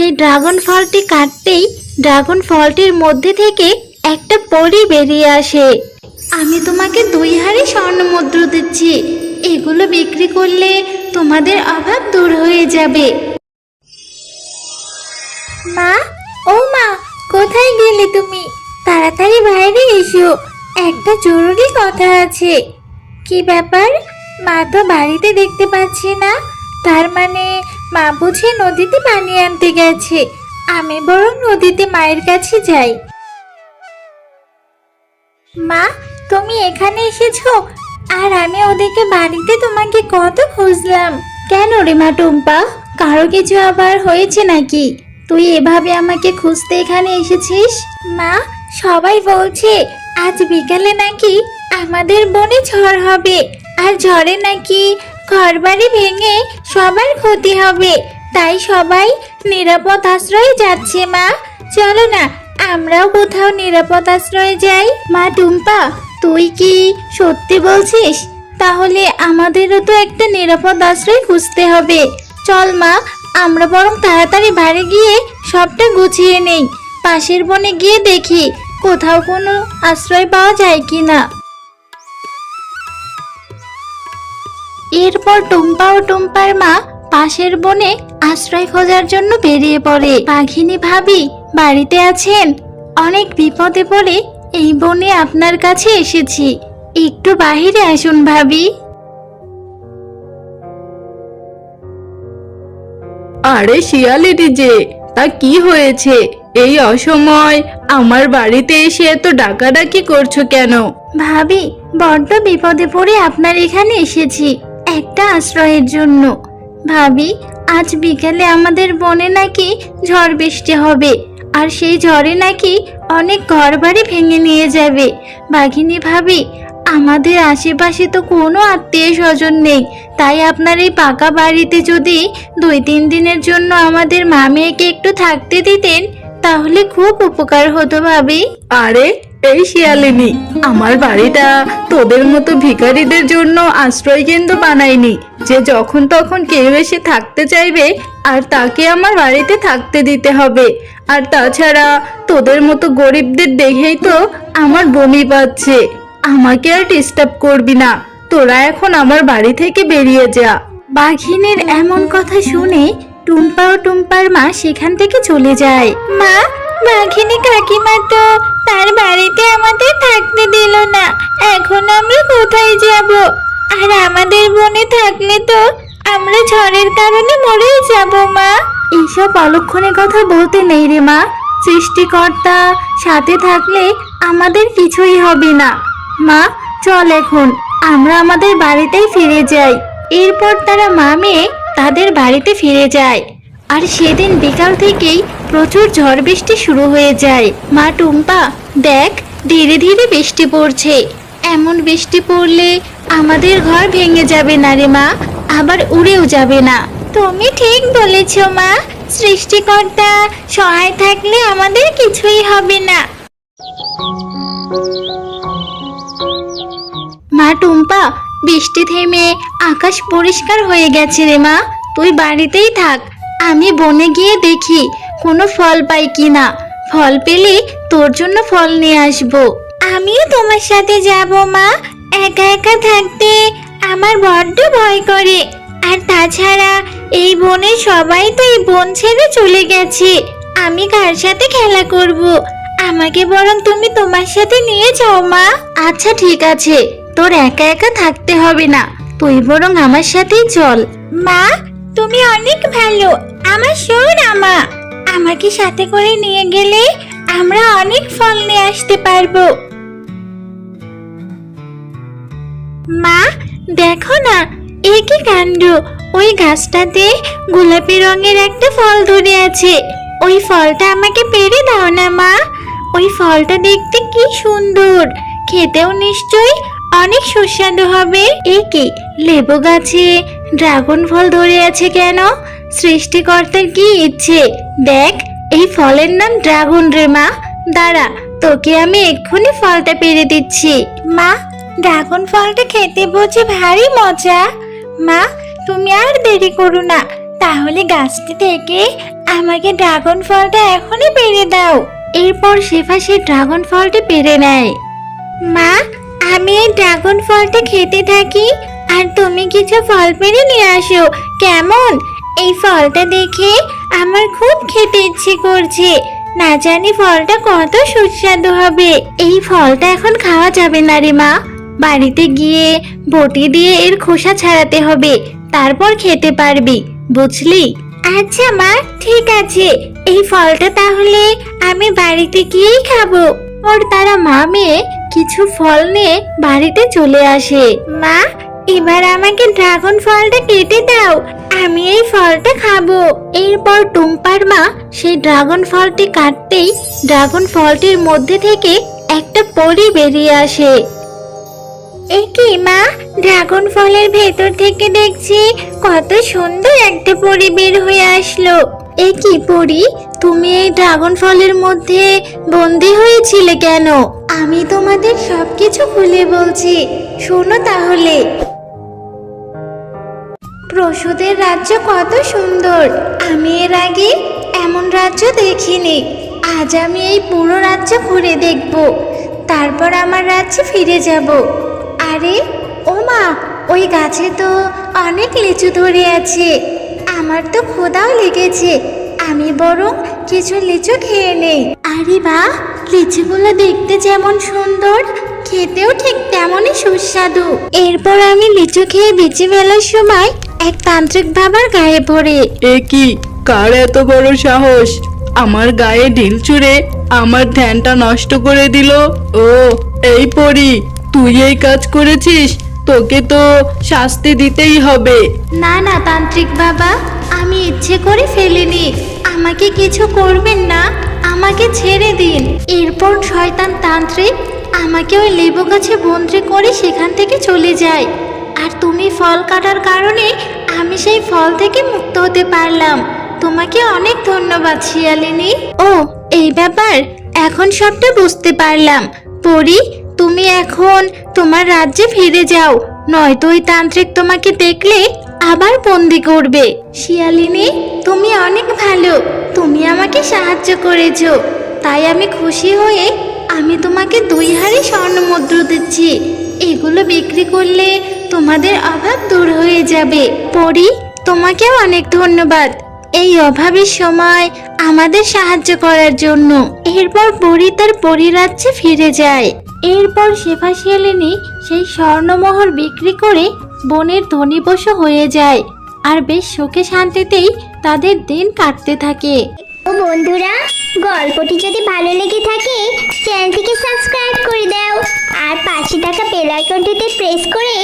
সেই ড্রাগন ফলটি কাটতেই ড্রাগন ফলটির মধ্যে থেকে একটা পরী বেরিয়ে আসে। আমি তোমাকে 2 হাঁড়ি স্বর্ণ মুদ্রা দিচ্ছি, এগুলো বিক্রি করলে তোমাদের অভাব দূর হয়ে যাবে। মা, ও মা, কোথায় গেলে তুমি? তাড়াতাড়ি বাইরে এসো, একটা জরুরি কথা আছে। কি ব্যাপার? মা তো বাড়িতে দেখতে পাচ্ছি না। তার মানে মা বুঝি নদীতে পানি আনতে গেছে। আমি বরং নদীতে মায়ের কাছে যাই। মা, তুমি এখানে এসেছো, আর আমি ওদিকে বাড়িতে তোমাকে কত খুঁজলাম। কেন রে মা টুম্পা, কারো কিছু আবার হয়েছে নাকি? তুই এভাবে আমাকে খুঁজতে এখানে এসেছিস? মা, সবাই বলছে আজ বিকালে নাকি আমাদের বনে ঝড় হবে, আর ঝড়ে নাকি ঘরবাড়ি ভেঙে সবার ক্ষতি হবে। তাই সবাই নিরাপদ আশ্রয়ে যাচ্ছে। মা, চলো না আমরাও কোথাও নিরাপদ আশ্রয়ে যাই। মা টুম্পা, তুই কি সত্যি বলছিস? তাহলে আমাদেরও তো একটা নিরাপদ আশ্রয় খুঁজতে হবে। চল মা, আমরা বরং তাড়াতাড়ি বাড়ি গিয়ে সবটা গুছিয়ে নেই। পাশের বনে গিয়ে দেখি কোথাও কোনো আশ্রয় পাওয়া যায় কিনা। এরপর টুম্পা ও টুম্পার মা পাশের বনে আশ্রয় খোঁজার জন্য বেরিয়ে পড়ে। বাঘিনী ভাবি বাড়িতে আছেন? অনেক বিপদে পড়ে এই বনে আপনার কাছে এসেছি, একটু বাহিরে আসুন ভাবি। আরে শিয়ালিনী যে, তা কি হয়েছে? এই অসময় আমার বাড়িতে এসে এত ডাকাডাকি করছো কেন? ভাবি, বড্ড বিপদে পড়ে আপনার এখানে এসেছি একটা আশ্রয়ের জন্য। ভাবি, আজ বিকেলে আমাদের বনে নাকি ঝড় বৃষ্টি হবে, আর সেই ঝড়ে নাকি অনেক ঘরবাড়ি ভেঙে নিয়ে যাবে। বাঘিনী ভাবি, আমাদের আশেপাশে তো কোনো আত্মীয় স্বজন নেই, তাই আপনার এই পাকা বাড়িতে যদি 2-3 দিনের জন্য আমাদের মা মেয়েকে একটু থাকতে দিতেন তাহলে খুব উপকার হতো ভাবি। আরে এই শিয়ালিনী, আমার বাড়িটা তোদের মতো ভিখারিদের জন্য আশ্রয় কেন্দ্র বানাইনি যে যখন তখন কেউ এসে থাকতে চাইবে আর তাকে আমার বাড়িতে থাকতে দিতে হবে। আর তাছাড়া তোদের মতো গরিবদের দেখেই তো আমার বমি পাচ্ছে। আমাকে আর ডিস্টার্ব করবি না, তোরা এখন আমার বাড়ি থেকে বেরিয়ে যা। বাঘিনীর এমন কথা শুনে টুম্পা ও টুম্পার মা সেখান থেকে চলে যায়। মা, বাঘিনী কাকিমা তো তার বাড়িতে আমাদের থাকতে দিল না, এখন আমরা কোথায় যাব? আর আমাদের বনে থাকলে তো আমরা ঝড়ের কারণে মরেই যাব। মা, এইসব অলক্ষণে কথা বলতে নেই রে মা। সৃষ্টিকর্তা সাথে থাকলে আমাদের কিছুই হবে না। মা, চল এখন আমরা আমাদের বাড়িতেই ফিরে যাই। এরপর তারা মা মেয়ে তাদের বাড়িতে ফিরে যায়। আর সেদিন বিকাল থেকেই প্রচুর ঝড় বৃষ্টি শুরু হয়ে যায়। মা টুম্পা, দেখ ধীরে ধীরে বৃষ্টি পড়ছে। এমন বৃষ্টি পড়লে আমাদের ঘর ভেঙে যাবে না রে মা, আবার উড়েও যাবে না। তুমি ঠিক বলেছ মা, সৃষ্টিকর্তা সহায় থাকলে আমাদের কিছুই হবে না। মা টুম্পা, বৃষ্টি থেমে আকাশ পরিষ্কার হয়ে গেছে রে মা, তুই বাড়িতেই থাক। আমি বনে গিয়ে দেখি কোনো ফল পাই কিনা। ফল পেলে তোর জন্য ফল নিয়ে আসবো। আমিও তোমার সাথে যাব মা, একা একা থাকতে আমার বড্ড ভয় করে। আর তাছাড়া এই বনে সবাই তো এই বন ছেড়ে চলে গেছে, আমি কার সাথে খেলা করব? আমাকে বরং তুমি তোমার সাথে নিয়ে যাও মা। আচ্ছা ঠিক আছে, তোর একা একা থাকতে হবে না, তুই বরং আমার সাথেই চল। মা, তুমি অনেক ভালো, আমার সোনা মা। আমাকে সাথে করে নিয়ে গেলে আমরা অনেক ফল নিয়ে আসতে পারবো। মা, দেখো না, এ কি কাণ্ড! ওই গাছটাতে গোলাপি রঙের একটা ফল ধরে আছে। ওই ফলটা আমাকে পেড়ে দাও না মা। ওই ফলটা দেখতে কি সুন্দর, খেতেও নিশ্চয়ই অনেক সুস্বাদু হবে। এ কি, লেবু গাছে ড্রাগন ফল ধরে আছে কেন? সৃষ্টিকর্তার কি ইচ্ছে! দেখ, এই ফলের নাম ড্রাগন রে মা। দাঁড়া, তোকে আমি এক্ষুনি ফলটা পেড়ে দিচ্ছি। মা, ড্রাগন ফলটা খেতে বুঝি ভারী মজা। মা, তুমি আর দেরি করো না, তাহলে গাছটি থেকে আমাকে ড্রাগন ফলটা এখনই পেড়ে দাও। এরপর শেফা সেই ড্রাগন ফলটি পেড়ে নেয়। মা, আমি এই ড্রাগন ফলটা খেতে থাকি আর তুমি কিছু ফল পেড়ে নিয়ে আসো, কেমন? এই ফলটা দেখে আমার খুব খেতে ইচ্ছে করছে। না জানি ফলটা কত সুস্বাদু হবে। এই ফলটা এখন খাওয়া যাবে না রে মা, বাড়িতে গিয়ে বটি দিয়ে এর খোসা ছাড়াতে হবে, তারপর খেতে পারবি, বুঝলি? আচ্ছা মা, ঠিক আছে। এই ফলটা তাহলে আমি বাড়িতে গিয়েই খাবো। ওর তারা মা মেয়ে কিছু ফল নিয়ে বাড়িতে চলে আসে। মা, এবার আমাকে ড্রাগন ফলটা কেটে দাও, আমি এই ফলটা খাবো। এরপর টুম্পার মা সেই ড্রাগন ফলটি কাটতেই ড্রাগন ফলটির মধ্যে থেকে একটা পরী বেরিয়ে আসে। এ কি মা, ড্রাগন ফলের ভেতর থেকে দেখছি কত সুন্দর একটা পরী বের হয়ে আসলো। এ কি পরী, তুমি এই ড্রাগন ফলের মধ্যে বন্দি হয়েছিলে কেন? আমি তোমাদের সবকিছু খুলে বলছি, শোনো তাহলে। প্রসূদের রাজ্য কত সুন্দর, আমি এর আগে এমন রাজ্য দেখিনি। আজ আমি এই পুরো রাজ্য ঘুরে দেখব, তারপর আমার রাজ্যে ফিরে যাব। আরে ও মা, ওই গাছে তো অনেক লিচু ধরে আছে, আমার তো ক্ষুধাও লেগেছে, আমি বরং কিছু লিচু খেয়ে নেই। আরে বাহ, লিচুগুলো দেখতে যেমন সুন্দর, খেতেও ঠিক তেমনই সুস্বাদু। এরপর আমি লিচু খেয়ে বেঁচে ফেলার সময় এক তান্ত্রিক বাবার গায়ে পড়ে। এ কি, কার এত বড় সাহস আমার গায়ে ঢিল ছুঁড়ে আমার ধ্যানটা নষ্ট করে দিল? ও, এই পরি, তুই এই কাজ করেছিস, তোকে তো শাস্তি দিতেই হবে। না না তান্ত্রিক বাবা, আমি ইচ্ছে করে ফেলিনি, আমাকে কিছু করবেন না, আমাকে ছেড়ে দিন। এরপর শয়তান তান্ত্রিক আমাকে ওই লেবু গাছে বন্দি করে সেখান থেকে চলে যায়। আর তুমি ফল কাটার কারণে আমি সেই ফল থেকে মুক্ত হতে পারলাম। তোমাকে অনেক ধন্যবাদ শিয়ালিনী। ও, এই ব্যাপার, এখন সবটা বুঝতে পারলাম। পরি, তুমি এখন তোমার রাজ্যে ফিরে যাও, নয়তো ওই তান্ত্রিক তোমাকে দেখলে আবার বন্দি করবে। শিয়ালিনী, তুমি অনেক ভালো, তুমি আমাকে সাহায্য করেছো, তাই আমি খুশি হয়ে আমি তোমাকে 2 হাঁড়ি স্বর্ণ মুদ্রা দিচ্ছি। এগুলো বিক্রি করলে তোমাদের অভাব দূর হয়ে যাবে। পরি, তোমাকেও অনেক ধন্যবাদ এই অভাবের সময় আমাদের সাহায্য করার জন্য। এরপর পরি তার পরিরাজ্যে ফিরে যায়। এরপর শেফা শিয়ালিনী সেই স্বর্ণমোহর বিক্রি করে বনের ধনীবশ হয়ে যায়, আর বেশ সুখে শান্তিতেই তাদের দিন কাটতে থাকে। ও বন্ধুরা, গল্পটি যদি ভালো লেগে থাকে চ্যানেলটিকে সাবস্ক্রাইব করে দাও আর পাশে থাকা বেল আইকনটিতে প্রেস করে